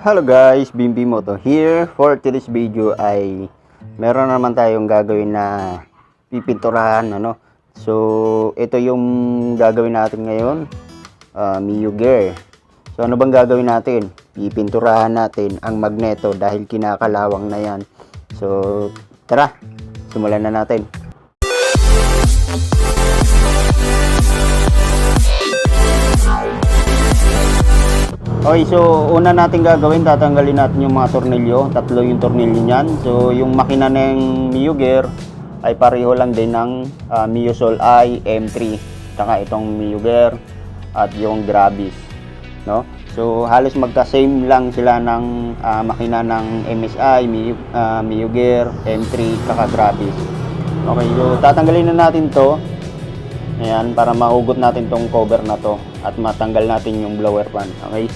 Hello guys, Bimbi Moto here. For today's video ay meron naman tayong gagawin na pipinturahan, ano. So, ito yung gagawin natin ngayon, Mio Gear. So, ano bang gagawin natin? Pipinturahan natin ang magneto dahil kinakalawang na yan. So, tara, simulan na natin. Okay, so una natin gagawin, tatanggalin natin yung mga tornilyo. Tatlo yung tornilyo niyan. So yung makina ng Mio Gear ay pareho lang din ng Mio Sol I M3. Saka itong Mio Gear at yung Gravis, no? So halos magka-same lang sila ng makina ng MSI, Mio Gear, M3, saka Gravis. Okay, so tatanggalin na natin to. Ayan, para mahugot natin tong cover na to at matanggal natin yung blower fan. Okay.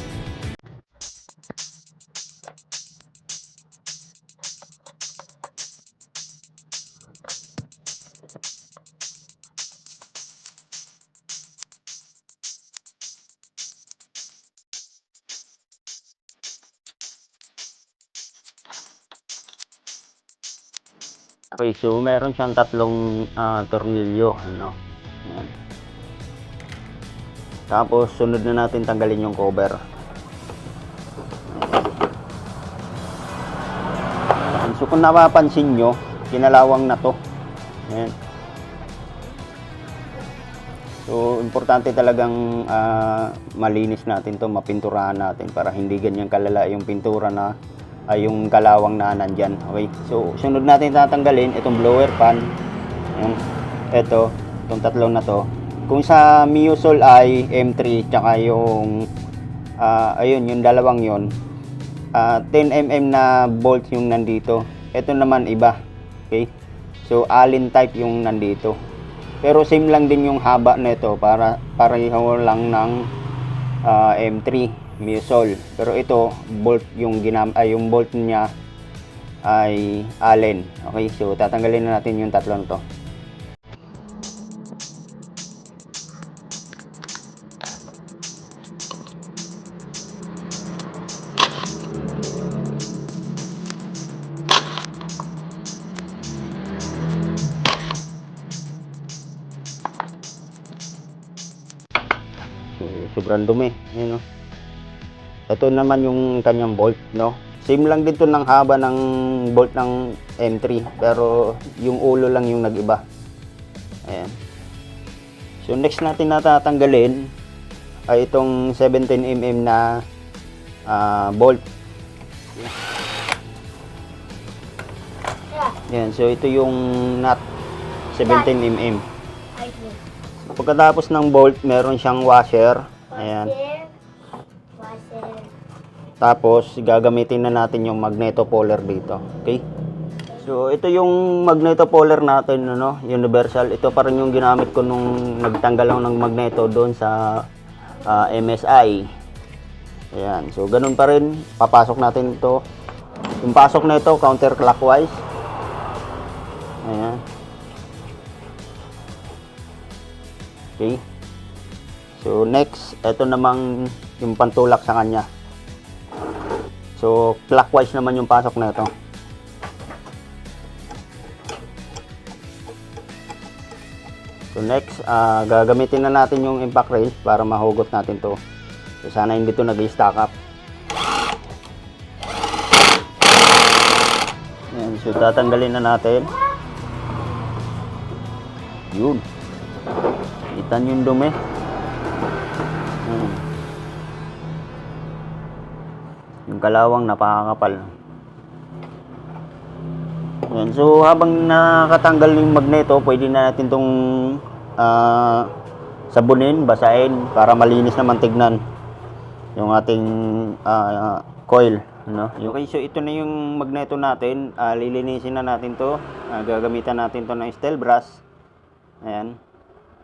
Okay, so meron siyang tatlong tornilyo, ano. Ayan. Tapos sunod na natin tanggalin yung cover. Ayan. So kung napapansin nyo, kinalawang na to. Ayan. So importante talagang malinis natin to, mapinturahan natin para hindi ganyan kalala yung pintura na ay yung kalawang na nandyan. Okay, so sunod natin tatanggalin itong blower fan, itong tatlo na to. Kung sa Mio Sol I M3 tsaka yung ayun, yung dalawang yon, 10mm na bolt yung nandito. Ito naman iba. Okay, so Allen type yung nandito, pero same lang din yung haba nito, para pareho lang ng M3 Mio Sol, pero ito bolt yung yung bolt niya ay Allen. Okay, so tatanggalin na natin yung tatlo nito. So, sobrang dumi, yun, no? Ito naman yung kanyang bolt, no? Same lang dito ng haba ng bolt ng M3, pero yung ulo lang yung nag-iba. Ayan. So next natin natatanggalin ay itong 17mm na bolt. Ayan, so ito yung nut 17mm. Pagkatapos ng bolt, meron siyang washer. Ayan. Tapos gagamitin na natin yung magneto puller dito. Okay? So ito yung magneto puller natin, ano, universal. Ito pa rin yung ginamit ko nung nagtanggal ako ng magneto doon sa MSI. Ayan. So ganun pa rin, papasok natin ito. Yung pasok na ito counterclockwise. Ayan. Okay. So next, ito namang yung pantulak sa kanya. So clockwise naman yung pasok na ito. So next, gagamitin na natin yung impact wrench para mahugot natin to. So sana hindi to nag-stack up. Ayan, so tatanggalin na natin. Yun. Itan yung dumi. Yung kalawang napakakapal. Ayan, so habang nakatanggal yung magneto, pwede na natin itong sabunin, basahin para malinis naman tignan yung ating coil, no? Okay, so ito na yung magneto natin. Lilinisin na natin to. Gagamitan natin to ng steel brush. Ayan,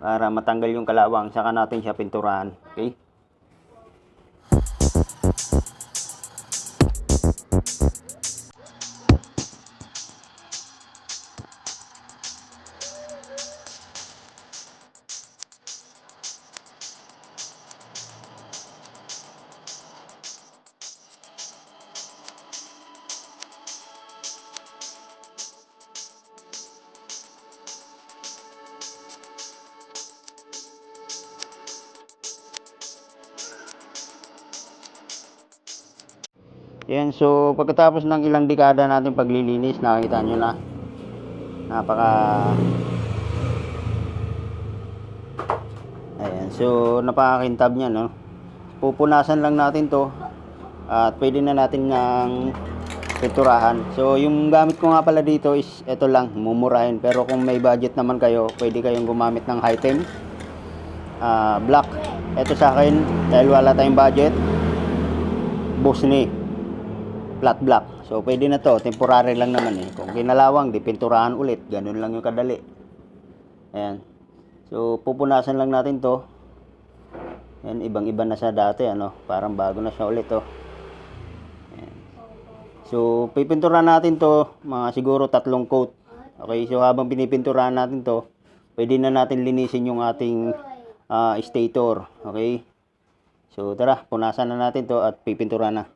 para matanggal yung kalawang, saka natin siya pinturahan. Okay. Yan, so pagkatapos ng ilang dekada natin paglilinis, nakita nyo na. Napaka... Ayan, so napakakintab niya, no? Pupunasan lang natin to at pwede na natin ng pinturahan. So yung gamit ko nga pala dito is ito lang, mumurahin. Pero kung may budget naman kayo, pwede kayong gumamit ng Hitem black. Ito sa akin, dahil wala tayong budget, Bosni flat black. So pwede na to, temporary lang naman eh. Kung kinalawang, di pinturahan ulit. Ganun lang yung kadali. Ayan. So pupunasan lang natin to. Ayan, ibang-iba na sa dati, ano? Parang bago na siya ulit, oh. Ayan. So pipinturahan natin to, mga siguro 3 coat. Okay, so habang pinipinturahan natin to, pwede na natin linisin yung ating stator. Okay. So tara, punasan na natin to at pipinturahan na.